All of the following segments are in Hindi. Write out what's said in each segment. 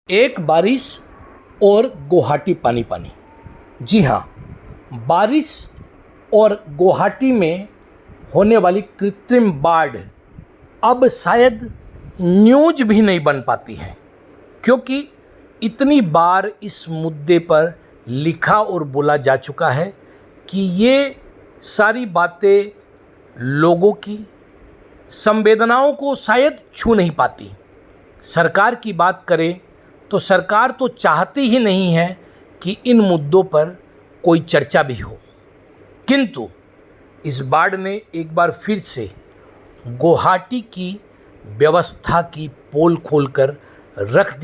एक बारिश और गुवाहाटी पानी पानी। जी हाँ, बारिश और गुवाहाटी में होने वाली कृत्रिम बाढ़ अब शायद न्यूज़ भी नहीं बन पाती है, क्योंकि इतनी बार इस मुद्दे पर लिखा और बोला जा चुका है कि ये सारी बातें लोगों की संवेदनाओं को शायद छू नहीं पाती। सरकार की बात करें तो सरकार तो चाहती ही नहीं है कि इन मुद्दों पर कोई चर्चा भी हो, किंतु इस बाढ़ ने एक बार फिर से गुवाहाटी की व्यवस्था की पोल खोलकर रख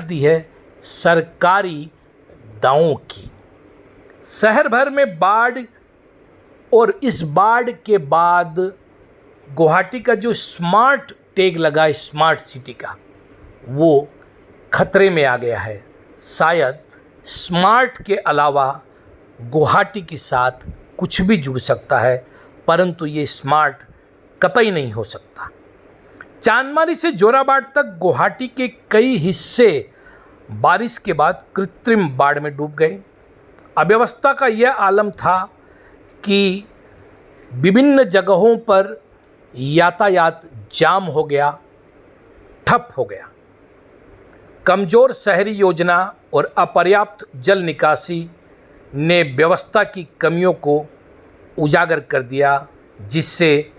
दी है, सरकारी दावों की। शहर भर में बाढ़ और इस बाढ़ के बाद गुवाहाटी का जो स्मार्ट टैग लगा स्मार्ट सिटी का, वो खतरे में आ गया है। शायद स्मार्ट के अलावा गुवाहाटी के साथ कुछ भी जुड़ सकता है, परंतु ये स्मार्ट कतई नहीं हो सकता। चांदमारी से जोराबाड़ तक गुवाहाटी के कई हिस्से बारिश के बाद कृत्रिम बाढ़ में डूब गए। अव्यवस्था का यह आलम था कि विभिन्न जगहों पर यातायात जाम हो गया, ठप हो गया। कमज़ोर शहरी योजना और अपर्याप्त जल निकासी ने व्यवस्था की कमियों को उजागर कर दिया, जिससे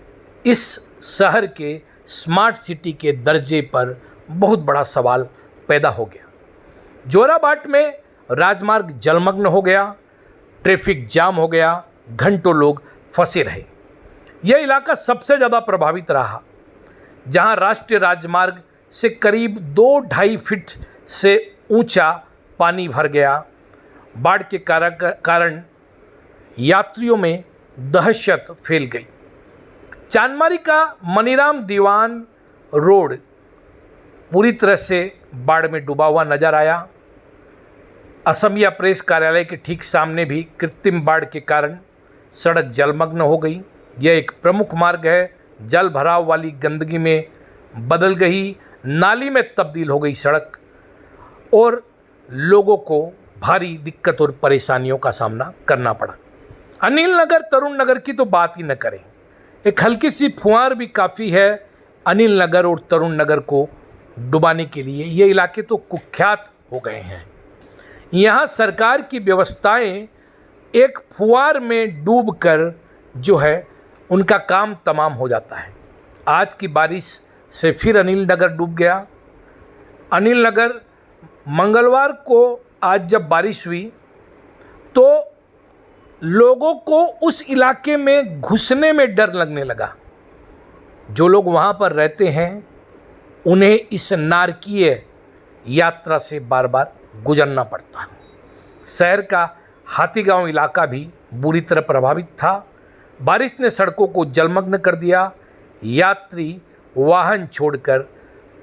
इस शहर के स्मार्ट सिटी के दर्जे पर बहुत बड़ा सवाल पैदा हो गया। जोराबाड़ में राजमार्ग जलमग्न हो गया, ट्रैफिक जाम हो गया, घंटों लोग फंसे रहे। यह इलाका सबसे ज़्यादा प्रभावित रहा, जहां राष्ट्रीय राजमार्ग से करीब 2-2.5 फीट से ऊंचा पानी भर गया। बाढ़ के कारण यात्रियों में दहशत फैल गई। चांदमारी का मनीराम दीवान रोड पूरी तरह से बाढ़ में डूबा हुआ नजर आया। असमिया प्रेस कार्यालय के ठीक सामने भी कृत्रिम बाढ़ के कारण सड़क जलमग्न हो गई। यह एक प्रमुख मार्ग है, जल भराव वाली गंदगी में बदल गई, नाली में तब्दील हो गई सड़क, और लोगों को भारी दिक्कत और परेशानियों का सामना करना पड़ा। अनिल नगर, तरुण नगर की तो बात ही न करें। एक हल्की सी फुहार भी काफ़ी है अनिल नगर और तरुण नगर को डुबाने के लिए। ये इलाके तो कुख्यात हो गए हैं। यहाँ सरकार की व्यवस्थाएं एक फुहार में डूबकर जो है उनका काम तमाम हो जाता है। आज की बारिश से फिर अनिल नगर डूब गया। अनिल नगर मंगलवार को आज जब बारिश हुई तो लोगों को उस इलाके में घुसने में डर लगने लगा। जो लोग वहाँ पर रहते हैं उन्हें इस नारकीय यात्रा से बार बार गुजरना पड़ता है। शहर का हाथीगांव इलाका भी बुरी तरह प्रभावित था। बारिश ने सड़कों को जलमग्न कर दिया। यात्री वाहन छोड़कर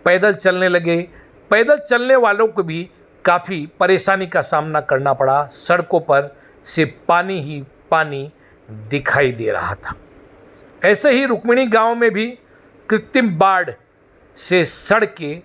पैदल चलने लगे। पैदल चलने वालों को भी काफ़ी परेशानी का सामना करना पड़ा। सड़कों पर सिर्फ पानी ही पानी दिखाई दे रहा था। ऐसे ही रुक्मिणी गांव में भी कृत्रिम बाढ़ से सड़कें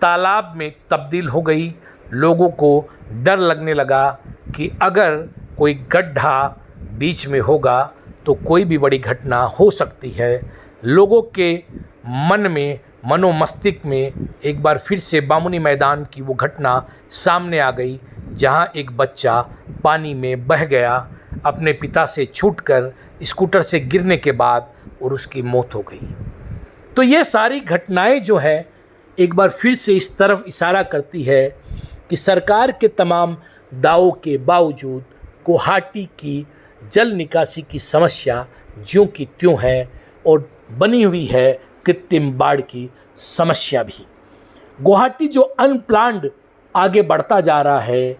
तालाब में तब्दील हो गई। लोगों को डर लगने लगा कि अगर कोई गड्ढा बीच में होगा तो कोई भी बड़ी घटना हो सकती है। लोगों के मन में, मनोमस्तिष्क में एक बार फिर से बामुनी मैदान की वो घटना सामने आ गई, जहां एक बच्चा पानी में बह गया, अपने पिता से छूटकर स्कूटर से गिरने के बाद, और उसकी मौत हो गई। तो ये सारी घटनाएं जो है एक बार फिर से इस तरफ इशारा करती है कि सरकार के तमाम दावों के बावजूद गुवाहाटी की जल निकासी की समस्या ज्यों की त्यों है, और बनी हुई है कृत्रिम बाढ़ की समस्या भी। गुवाहाटी जो अनप्लान्ड आगे बढ़ता जा रहा है,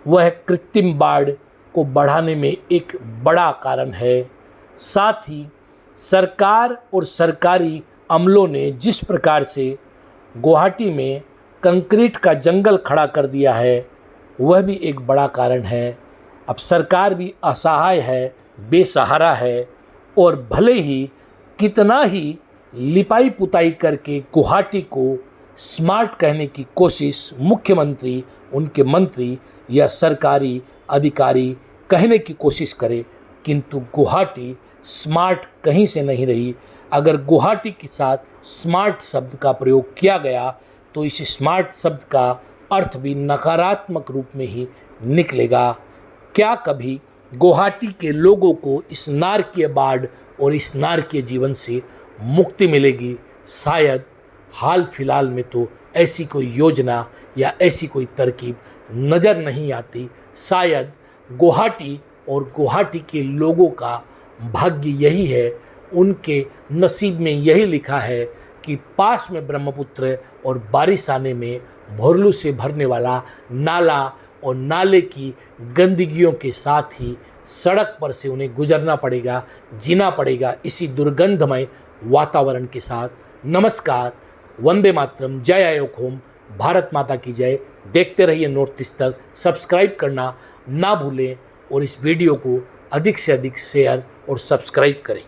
वह कृत्रिम बाढ़ को बढ़ाने में एक बड़ा कारण है। साथ ही सरकार और सरकारी अमलों ने जिस प्रकार से गुवाहाटी में कंक्रीट का जंगल खड़ा कर दिया है, वह भी एक बड़ा कारण है। अब सरकार भी असहाय है, बेसहारा है, और भले ही कितना ही लिपाई पुताई करके गुवाहाटी को स्मार्ट कहने की कोशिश मुख्यमंत्री, उनके मंत्री या सरकारी अधिकारी कहने की कोशिश करे, किंतु गुवाहाटी स्मार्ट कहीं से नहीं रही। अगर गुवाहाटी के साथ स्मार्ट शब्द का प्रयोग किया गया तो इस स्मार्ट शब्द का अर्थ भी नकारात्मक रूप में ही निकलेगा। क्या कभी गुवाहाटी के लोगों को इस नारकीय बाढ़ और इस नारकीय जीवन से मुक्ति मिलेगी? शायद। हाल फिलहाल में तो ऐसी कोई योजना या ऐसी कोई तरकीब नज़र नहीं आती। शायद गुवाहाटी और गुवाहाटी के लोगों का भाग्य यही है, उनके नसीब में यही लिखा है कि पास में ब्रह्मपुत्र और बारिश आने में भोरलू से भरने वाला नाला और नाले की गंदगियों के साथ ही सड़क पर से उन्हें गुजरना पड़ेगा, जीना पड़ेगा इसी दुर्गंधमय वातावरण के साथ। नमस्कार, वंदे मातरम, जय आयोग होम, भारत माता की जय। देखते रहिए नॉर्थ ईस्ट तक, सब्सक्राइब करना ना भूलें और इस वीडियो को अधिक से अधिक शेयर और सब्सक्राइब करें।